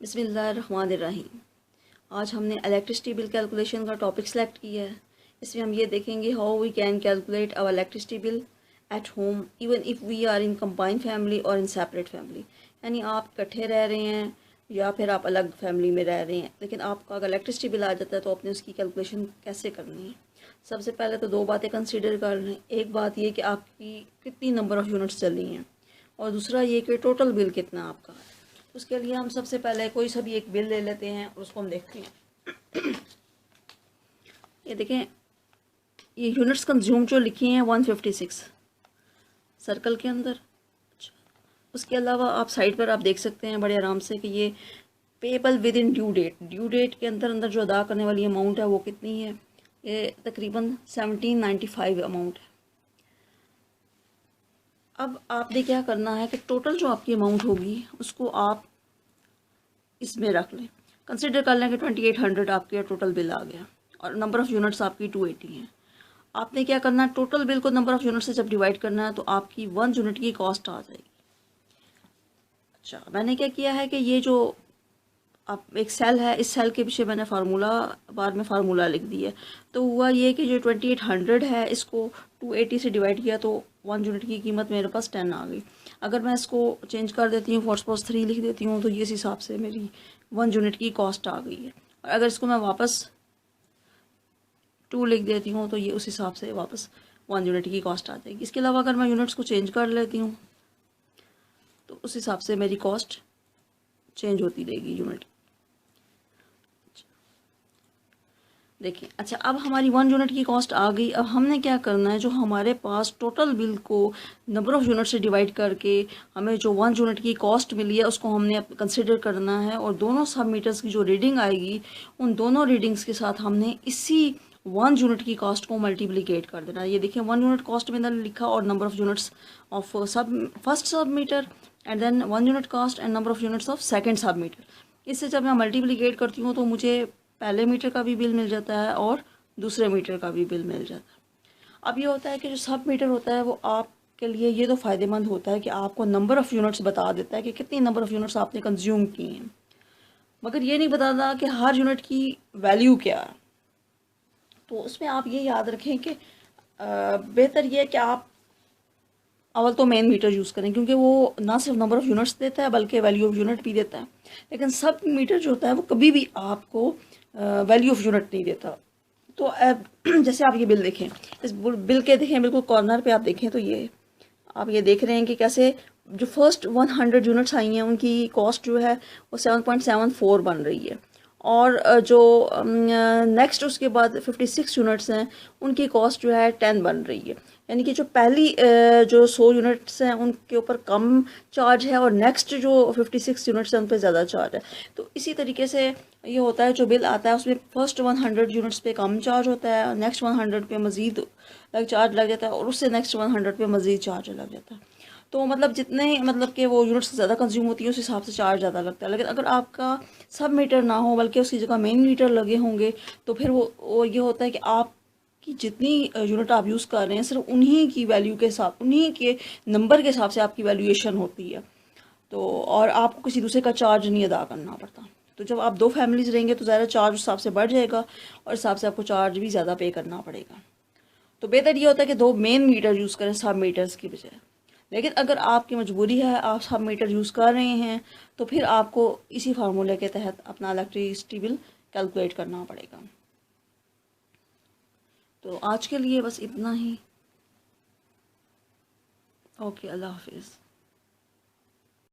बिस्मिल्लाहिर्रहमानिर्रहीम। आज हमने इलेक्ट्रिसिटी बिल कैलकुलेशन का टॉपिक सेलेक्ट किया है। इसमें हम ये देखेंगे how we can calculate our electricity bill at home even if we are in combined family और इन सेपरेट फैमिली। यानी आप इकट्ठे रह रहे हैं या फिर आप अलग फैमिली में रह रहे हैं, लेकिन आपका अगर इलेक्ट्रिसिटी बिल आ जाता है तो आपने उसकी कैलकुलेशन कैसे करनी है। सबसे पहले तो दो बातें कंसिडर कर लें। एक बात ये कि आपकी कितनी नंबर ऑफ़ यूनिट्स चली हैं, और दूसरा ये कि टोटल बिल कितना आपका है। उसके लिए हम सबसे पहले कोई सा भी एक बिल ले लेते हैं और उसको हम देखते हैं। ये देखें, ये यूनिट्स कंज्यूम जो लिखी हैं 156 सर्कल के अंदर। उसके अलावा आप साइड पर आप देख सकते हैं बड़े आराम से कि ये payable within due date के अंदर अंदर जो अदा करने वाली अमाउंट है वो कितनी है। ये तकरीबन 1795 अमाउंट है। अब आपने क्या करना है कि टोटल जो आपकी अमाउंट होगी उसको आप इसमें रख लें। कंसिडर कर लें कि 2800 आपके टोटल बिल आ गया और नंबर ऑफ़ यूनिट्स आपकी 280 हैं। आपने क्या करना है, टोटल बिल को नंबर ऑफ़ यूनिट से जब डिवाइड करना है तो आपकी 1 यूनिट की कॉस्ट आ जाएगी। अच्छा, मैंने क्या किया है कि ये जो आप एक सेल है, इस सेल के पीछे मैंने फार्मूला लिख दिया। तो हुआ ये कि जो 2800 है इसको 280 से डिवाइड किया तो 1 यूनिट की कीमत मेरे पास 10 आ गई। अगर मैं इसको चेंज कर देती हूँ, 4/3 लिख देती हूँ, तो ये इस हिसाब से मेरी 1 यूनिट की कॉस्ट आ गई है। और अगर इसको मैं वापस 2 लिख देती हूँ तो ये उस हिसाब से वापस 1 यूनिट की कॉस्ट आ जाएगी। इसके अलावा अगर मैं यूनिट्स को चेंज कर लेती हूँ तो उस हिसाब से मेरी कॉस्ट चेंज होती रहेगी यूनिट। देखिए, अच्छा, अब हमारी 1 यूनिट की कॉस्ट आ गई। अब हमने क्या करना है, जो हमारे पास टोटल बिल को नंबर ऑफ़ यूनिट से डिवाइड करके हमें जो 1 यूनिट की कॉस्ट मिली है उसको हमने कंसिडर करना है, और दोनों सब मीटर्स की जो रीडिंग आएगी उन दोनों रीडिंग्स के साथ हमने इसी 1 यूनिट की कॉस्ट को मल्टीप्लिकेट कर देना है। ये देखिए, 1 यूनिट कॉस्ट में मैंने लिखा और number of units of first sub meter and then 1 unit cost and number of units of second sub meter. इससे जब मैं मल्टीप्लिकेट करती हूँ तो मुझे पहले मीटर का भी बिल मिल जाता है और दूसरे मीटर का भी बिल मिल जाता है। अब ये होता है कि जो सब मीटर होता है वो आपके लिए ये तो फ़ायदेमंद होता है कि आपको नंबर ऑफ़ यूनिट्स बता देता है कि कितनी नंबर ऑफ़ यूनिट्स आपने कंज्यूम की हैं, मगर ये नहीं बताता कि हर यूनिट की वैल्यू क्या है। तो उसमें आप ये याद रखें कि बेहतर ये है कि आप अवल तो मेन मीटर यूज़ करें, क्योंकि वो ना सिर्फ नंबर ऑफ़ यूनिट्स देता है बल्कि वैल्यू ऑफ यूनिट भी देता है। लेकिन सब मीटर जो होता है वो कभी भी आपको वैल्यू ऑफ यूनिट नहीं देता। तो जैसे आप ये बिल देखें, इस बिल के देखें बिल्कुल कॉर्नर पे आप देखें तो ये आप ये देख रहे हैं कि कैसे जो फर्स्ट 100 यूनिट्स आई हैं उनकी कॉस्ट जो है वो 7.74 बन रही है, और जो नेक्स्ट उसके बाद 56 यूनिट्स हैं उनकी कॉस्ट जो है 10 बन रही है। यानी कि जो पहली जो 100 यूनिट्स हैं उनके ऊपर कम चार्ज है और नेक्स्ट जो 56 यूनिट्स हैं उन पर ज़्यादा चार्ज है। तो इसी तरीके से ये होता है, जो बिल आता है उसमें फर्स्ट 100 यूनिट्स पे कम चार्ज होता है, नेक्स्ट 100 पे मज़ीद चार्ज लग जाता है, और उससे नेक्स्ट 100 पे मज़ीद चार्ज लग जाता है। तो मतलब जितने मतलब कि वो यूनिट्स ज़्यादा कंज्यूम होती है उस हिसाब से चार्ज ज़्यादा लगता है। लेकिन अगर आपका सब मीटर ना हो बल्कि उसकी जगह मेन मीटर लगे होंगे तो फिर वो ये होता है कि आप कि जितनी यूनिट आप यूज़ कर रहे हैं सिर्फ उन्हीं की वैल्यू के हिसाब, उन्हीं के नंबर के हिसाब से आपकी वैल्यूएशन होती है। तो और आपको किसी दूसरे का चार्ज नहीं अदा करना पड़ता। तो जब आप 2 फैमिलीज़ रहेंगे तो ज़्यादा चार्ज उस हिसाब से बढ़ जाएगा और इस हिसाब से आपको चार्ज भी ज़्यादा पे करना पड़ेगा। तो बेहतर ये होता है कि 2 मेन मीटर यूज़ करें सब मीटर्स की बजाय। लेकिन अगर आपकी मजबूरी है, आप सब मीटर यूज़ कर रहे हैं, तो फिर आपको इसी फार्मूले के तहत अपना इलेक्ट्रिसिटी बिल कैलकुलेट करना पड़ेगा। तो आज के लिए बस इतना ही। ओके, अल्लाह हाफिज़।